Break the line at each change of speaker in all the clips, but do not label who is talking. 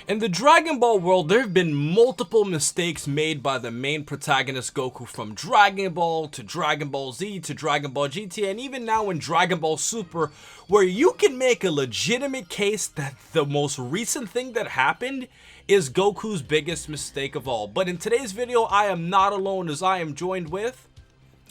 In the Dragon Ball world, there have been multiple mistakes made by the main protagonist Goku, from Dragon Ball to Dragon Ball Z to Dragon Ball GT, and even now in Dragon Ball Super, where you can make a legitimate case that the most recent thing that happened is Goku's biggest mistake of all. But in today's video, I am not alone, as I am joined with...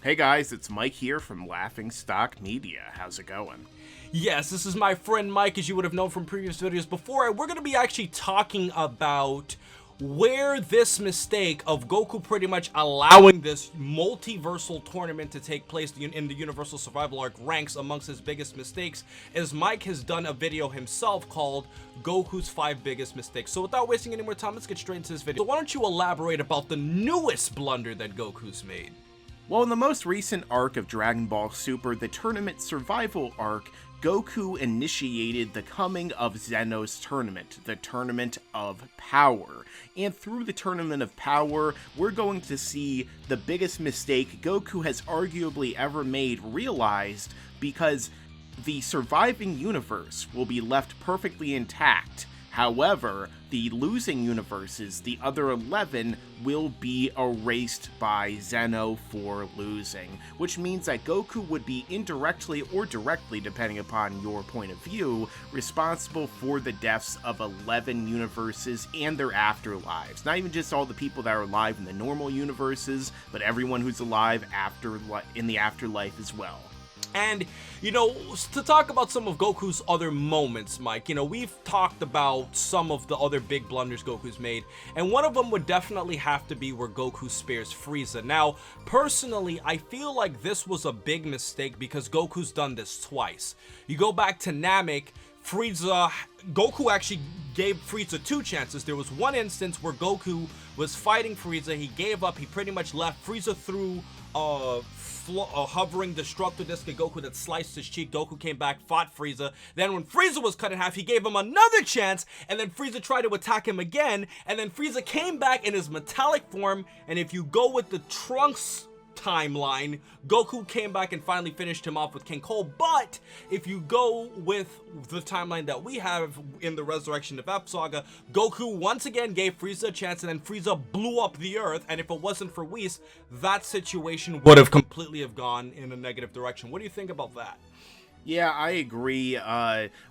Hey guys, it's Mike here from Laughing Stock Media. How's it going?
Yes, this is my friend Mike, as you would have known from previous videos before. We're going to be actually talking about where this mistake of Goku pretty much allowing this multiversal tournament to take place in the Universal Survival Arc ranks amongst his biggest mistakes, as Mike has done a video himself called Goku's 5 Biggest Mistakes. So without wasting any more time, let's get straight into this video. So why don't you elaborate about the newest blunder that Goku's made?
Well, in the most recent arc of Dragon Ball Super, the Tournament Survival Arc, Goku initiated the coming of Zeno's tournament, the Tournament of Power. And through the Tournament of Power, we're going to see the biggest mistake Goku has arguably ever made realized, because the surviving universe will be left perfectly intact. However, the losing universes, the other 11, will be erased by Zeno for losing, which means that Goku would be indirectly or directly, depending upon your point of view, responsible for the deaths of 11 universes and their afterlives. Not even just all the people that are alive in the normal universes, but everyone who's alive in the afterlife as well.
And, you know, to talk about some of Goku's other moments, Mike, you know, we've talked about some of the other big blunders Goku's made, and one of them would definitely have to be where Goku spares Frieza. Now, personally, I feel like this was a big mistake because Goku's done this twice. You go back to Namek, Goku actually gave Frieza 2 chances. There was one instance where Goku was fighting Frieza, he gave up, he pretty much left. Frieza threw a hovering destructo disc at Goku that sliced his cheek. Goku came back, fought Frieza. Then when Frieza was cut in half, he gave him another chance, and then Frieza tried to attack him again, and then Frieza came back in his metallic form, and if you go with the Trunks timeline, Goku came back and finally finished him off with King Cole. But if you go with the timeline that we have in the Resurrection of F Saga, Goku once again gave Frieza a chance, and then Frieza blew up the earth, and if it wasn't for Whis, that situation would have completely gone in a negative direction. What do you think about that?
Yeah, I agree.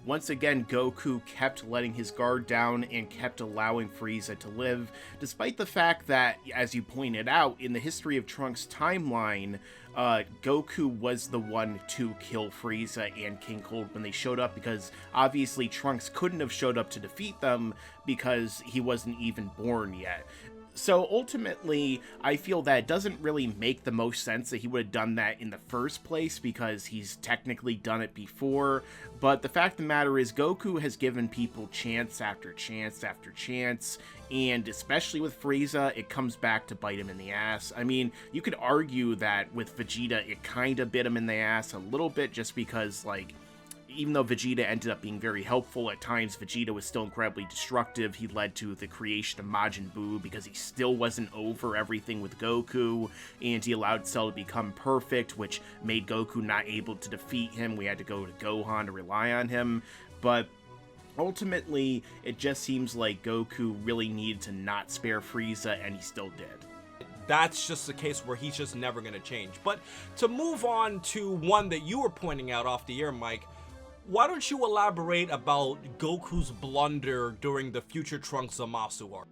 Once again, Goku kept letting his guard down and kept allowing Frieza to live, despite the fact that, as you pointed out, in the History of Trunks timeline, Goku was the one to kill Frieza and King Cold when they showed up, because obviously Trunks couldn't have showed up to defeat them because he wasn't even born yet. So ultimately, I feel that it doesn't really make the most sense that he would have done that in the first place, because he's technically done it before. But the fact of the matter is, Goku has given people chance after chance after chance, and especially with Frieza, it comes back to bite him in the ass. I mean, you could argue that with Vegeta, it kind of bit him in the ass a little bit, just because, like, even though Vegeta ended up being very helpful at times, Vegeta was still incredibly destructive. He led to the creation of Majin Buu because he still wasn't over everything with Goku, and he allowed Cell to become perfect, which made Goku not able to defeat him. We had to go to Gohan to rely on him, but ultimately, it just seems like Goku really needed to not spare Frieza, and he still did.
That's just a case where he's just never going to change. But to move on to one that you were pointing out off the air, Mike, why don't you elaborate about Goku's blunder during the Future Trunks Zamasu arc?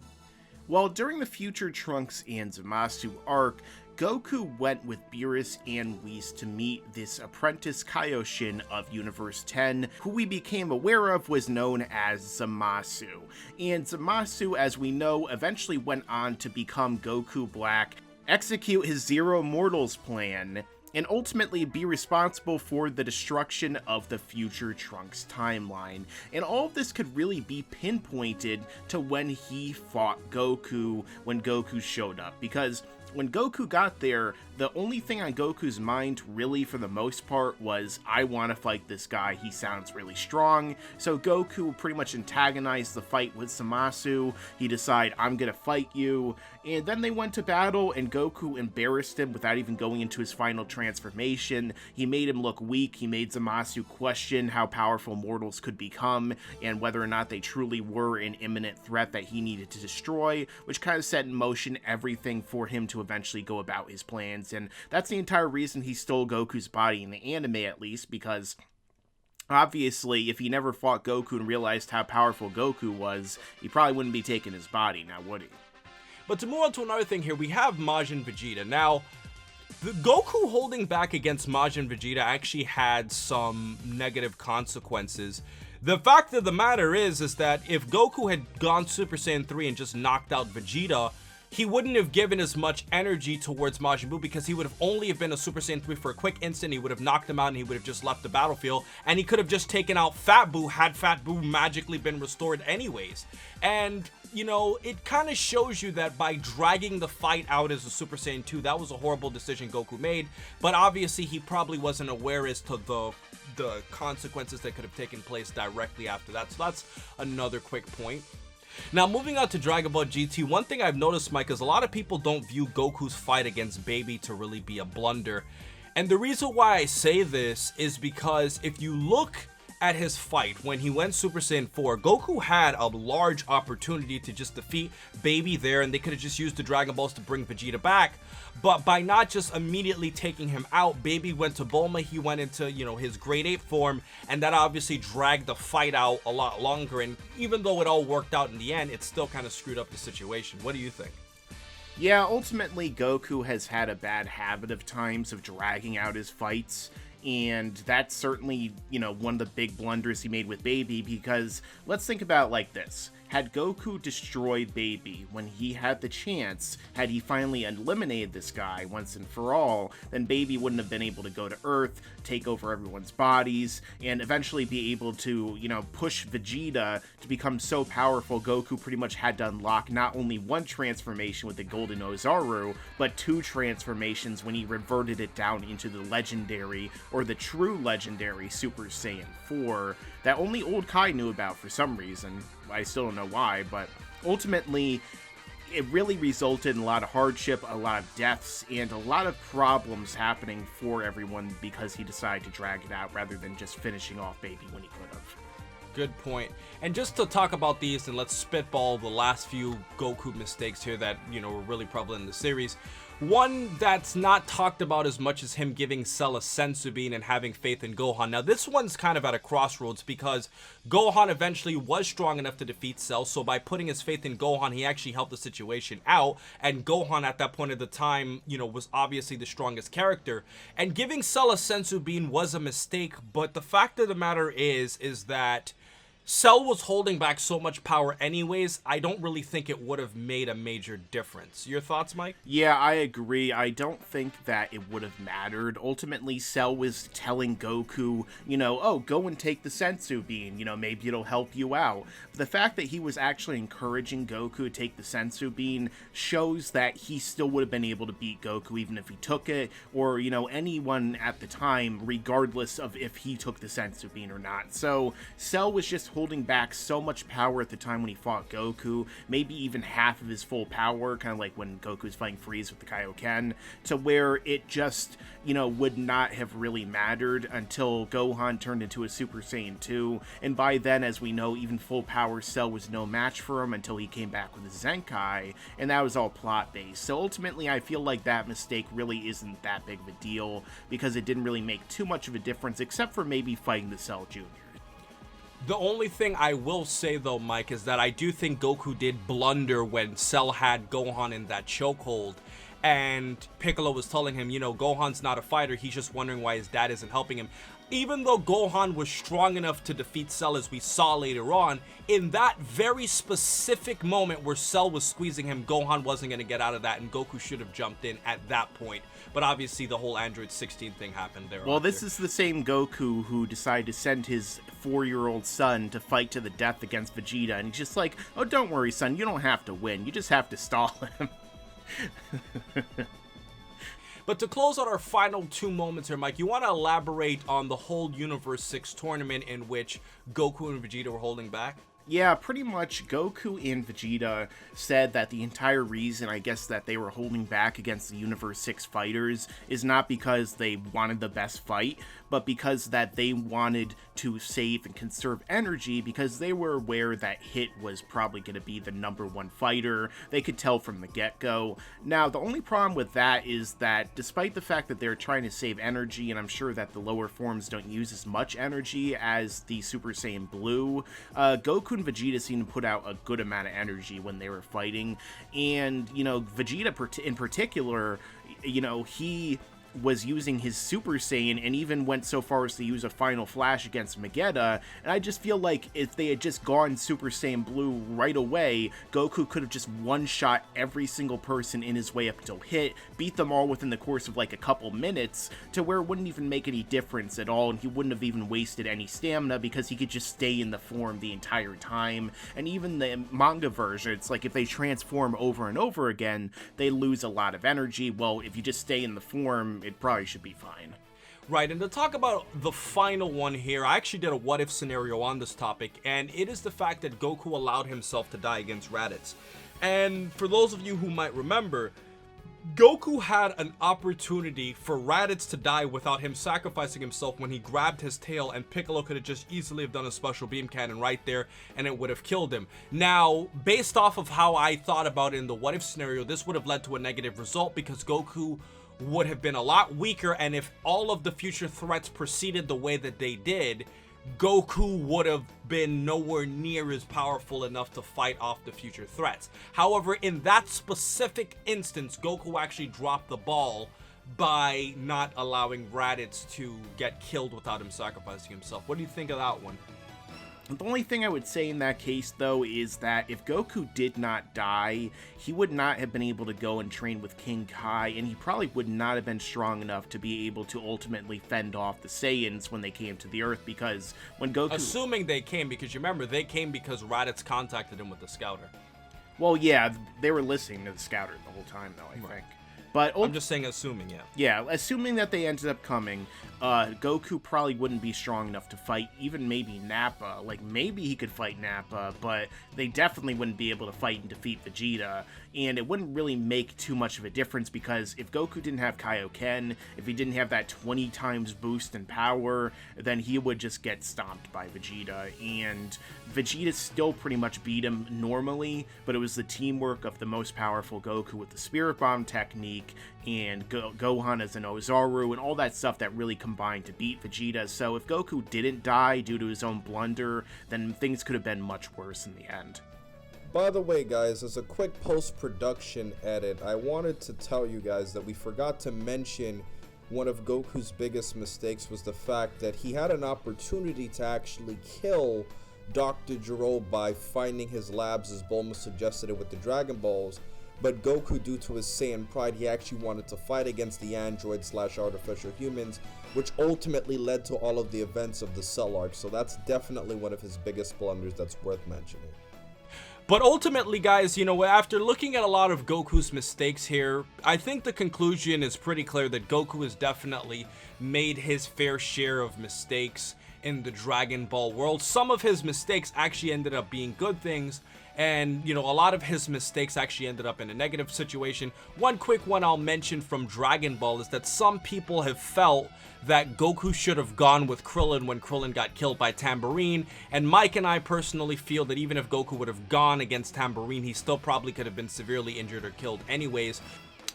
Well, during the Future Trunks and Zamasu arc, Goku went with Beerus and Whis to meet this apprentice Kaioshin of Universe 10, who we became aware of was known as Zamasu. And Zamasu, as we know, eventually went on to become Goku Black, execute his Zero Mortals plan, and ultimately be responsible for the destruction of the Future Trunks timeline. And all of this could really be pinpointed to when he fought Goku, when Goku showed up, because when Goku got there, the only thing on Goku's mind, really, for the most part, was, I want to fight this guy, he sounds really strong. So Goku pretty much antagonized the fight with Zamasu. He decided, I'm gonna fight you. And then they went to battle, and Goku embarrassed him without even going into his final transformation. He made him look weak. He made Zamasu question how powerful mortals could become, and whether or not they truly were an imminent threat that he needed to destroy, which kind of set in motion everything for him to eventually go about his plans. And that's the entire reason he stole Goku's body in the anime, at least, because obviously, if he never fought Goku and realized how powerful Goku was, he probably wouldn't be taking his body now, would he?
But to move on to another thing here, we have Majin Vegeta. Now, the Goku holding back against Majin Vegeta actually had some negative consequences. The fact of the matter is that if Goku had gone Super Saiyan 3 and just knocked out Vegeta, he wouldn't have given as much energy towards Majin Buu, because he would have only have been a Super Saiyan 3 for a quick instant. He would have knocked him out and he would have just left the battlefield, and he could have just taken out Fat Buu had Fat Buu magically been restored anyways. And, you know, it kind of shows you that by dragging the fight out as a Super Saiyan 2, that was a horrible decision Goku made, but obviously he probably wasn't aware as to the consequences that could have taken place directly after that. So that's another quick point. Now, moving on to Dragon Ball GT, one thing I've noticed, Mike, is a lot of people don't view Goku's fight against Baby to really be a blunder. And the reason why I say this is because if you look at his fight when he went Super Saiyan 4, Goku had a large opportunity to just defeat Baby there, and they could have just used the Dragon Balls to bring Vegeta back. But by not just immediately taking him out, Baby went to Bulma, he went into, you know, his grade 8 form, and that obviously dragged the fight out a lot longer. And even though it all worked out in the end, it still kind of screwed up the situation. What do you think?
Yeah, ultimately, Goku has had a bad habit of times of dragging out his fights. And that's certainly, you know, one of the big blunders he made with Baby, because let's think about it like this. Had Goku destroyed Baby when he had the chance, had he finally eliminated this guy once and for all, then Baby wouldn't have been able to go to Earth, take over everyone's bodies, and eventually be able to, you know, push Vegeta to become so powerful Goku pretty much had to unlock not only one transformation with the Golden Ozaru, but 2 transformations when he reverted it down into the legendary, or the true legendary Super Saiyan 4, that only old Kai knew about for some reason. I still don't know why, but ultimately, it really resulted in a lot of hardship, a lot of deaths, and a lot of problems happening for everyone because he decided to drag it out rather than just finishing off Baby when he could have.
Good point. And just to talk about these, and let's spitball the last few Goku mistakes here that, you know, were really prevalent in the series. One that's not talked about as much as him giving Cell a senzu bean and having faith in Gohan. Now, this one's kind of at a crossroads because Gohan eventually was strong enough to defeat Cell, so by putting his faith in Gohan, he actually helped the situation out, and Gohan at that point of the time, you know, was obviously the strongest character. And giving Cell a senzu bean was a mistake, but the fact of the matter is that Cell was holding back so much power anyways, I don't really think it would have made a major difference. Your thoughts, Mike?
Yeah, I agree. I don't think that it would have mattered. Ultimately, Cell was telling Goku, you know, oh, go and take the senzu bean, you know, maybe it'll help you out. But the fact that he was actually encouraging Goku to take the senzu bean shows that he still would have been able to beat Goku even if he took it, or, you know, anyone at the time, regardless of if he took the senzu bean or not. So, Cell was just holding back so much power at the time when he fought Goku, maybe even half of his full power, kind of like when Goku's fighting Freeze with the Kaioken, to where it just, you know, would not have really mattered until Gohan turned into a Super Saiyan 2, and by then, as we know, even full power Cell was no match for him until he came back with his Zenkai, and that was all plot-based. So ultimately, I feel like that mistake really isn't that big of a deal, because it didn't really make too much of a difference, except for maybe fighting the Cell Jr.
The only thing I will say, though, Mike, is that I do think Goku did blunder when Cell had Gohan in that chokehold. And Piccolo was telling him, you know, Gohan's not a fighter. He's just wondering why his dad isn't helping him. Even though Gohan was strong enough to defeat Cell, as we saw later on, in that very specific moment where Cell was squeezing him, Gohan wasn't going to get out of that, and Goku should have jumped in at that point. But obviously, the whole Android 16 thing happened there.
Well, this is the same Goku who decided to send his 4-year-old son to fight to the death against Vegeta, and he's just like, oh, don't worry, son, you don't have to win. You just have to stall him.
But to close out our final 2 moments here, Mike, you want to elaborate on the whole Universe 6 tournament in which Goku and Vegeta were holding back?
Yeah, pretty much Goku and Vegeta said that the entire reason, I guess, that they were holding back against the Universe 6 fighters is not because they wanted the best fight, but because that they wanted to save and conserve energy because they were aware that Hit was probably going to be the #1 fighter. They could tell from the get-go. Now, the only problem with that is that despite the fact that they're trying to save energy, and I'm sure that the lower forms don't use as much energy as the Super Saiyan Blue, Goku and Vegeta seemed to put out a good amount of energy when they were fighting. And, you know, Vegeta in particular, you know, he was using his Super Saiyan and even went so far as to use a Final Flash against Vegeta, and I just feel like if they had just gone Super Saiyan Blue right away, Goku could have just one-shot every single person in his way up until Hit, beat them all within the course of like a couple minutes, to where it wouldn't even make any difference at all, and he wouldn't have even wasted any stamina because he could just stay in the form the entire time. And even the manga version, it's like if they transform over and over again, they lose a lot of energy. Well, if you just stay in the form, it probably should be fine.
Right, and to talk about the final one here, I actually did a what-if scenario on this topic, and it is the fact that Goku allowed himself to die against Raditz. And for those of you who might remember, Goku had an opportunity for Raditz to die without him sacrificing himself when he grabbed his tail, and Piccolo could have just easily have done a special beam cannon right there and it would have killed him. Now, based off of how I thought about it in the what-if scenario, this would have led to a negative result because Goku would have been a lot weaker, and if all of the future threats proceeded the way that they did, Goku would have been nowhere near as powerful enough to fight off the future threats. However, in that specific instance, Goku actually dropped the ball by not allowing Raditz to get killed without him sacrificing himself. What do you think of that one?
The only thing I would say in that case, though, is that if Goku did not die, he would not have been able to go and train with King Kai, and he probably would not have been strong enough to be able to ultimately fend off the Saiyans when they came to the Earth, because when Goku...
Assuming they came, because you remember, they came because Raditz contacted him with the Scouter.
Well, yeah, they were listening to the Scouter the whole time, though, I think. But
I'm just saying assuming, yeah.
Yeah, assuming that they ended up coming, Goku probably wouldn't be strong enough to fight even maybe Nappa. Like, maybe he could fight Nappa, but they definitely wouldn't be able to fight and defeat Vegeta. And it wouldn't really make too much of a difference, because if Goku didn't have Kaioken, if he didn't have that 20 times boost in power, then he would just get stomped by Vegeta. And Vegeta still pretty much beat him normally, but it was the teamwork of the most powerful Goku with the Spirit Bomb technique, and Gohan as an Ozaru, and all that stuff that really combined to beat Vegeta. So if Goku didn't die due to his own blunder, then things could have been much worse in the end.
By the way, guys, as a quick post-production edit, I wanted to tell you guys that we forgot to mention one of Goku's biggest mistakes was the fact that he had an opportunity to actually kill Dr. Gero by finding his labs, as Bulma suggested it with the Dragon Balls, but Goku, due to his Saiyan pride, he actually wanted to fight against the android/artificial humans, which ultimately led to all of the events of the Cell arc, so that's definitely one of his biggest blunders that's worth mentioning.
But ultimately, guys, you know, after looking at a lot of Goku's mistakes here, I think the conclusion is pretty clear that Goku has definitely made his fair share of mistakes in the Dragon Ball world. Some of his mistakes actually ended up being good things, and, you know, a lot of his mistakes actually ended up in a negative situation. One quick one I'll mention from Dragon Ball is that some people have felt that Goku should have gone with Krillin when Krillin got killed by Tambourine, and Mike and I personally feel that even if Goku would have gone against Tambourine, he still probably could have been severely injured or killed anyways.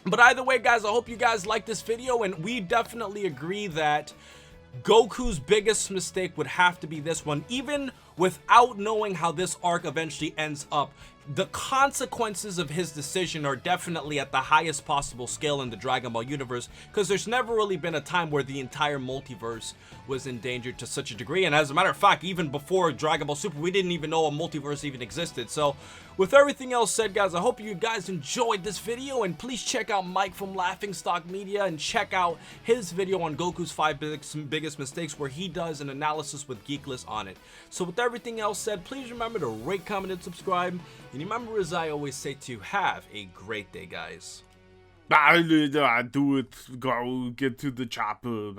But either way, guys, I hope you guys like this video, and we definitely agree that Goku's biggest mistake would have to be this one. Even without knowing how this arc eventually ends up, the consequences of his decision are definitely at the highest possible scale in the Dragon Ball universe, because there's never really been a time where the entire multiverse was endangered to such a degree. And as a matter of fact, even before Dragon Ball Super, we didn't even know a multiverse even existed. So with everything else said, guys, I hope you guys enjoyed this video, and please check out Mike from Laughingstock Media and check out his video on Goku's 5 biggest mistakes, where he does an analysis with Geekless on it. So with everything everything else said, please remember to rate, comment, and subscribe. And remember, as I always say to you, have a great day, guys.
Do it. Go get to the chopper.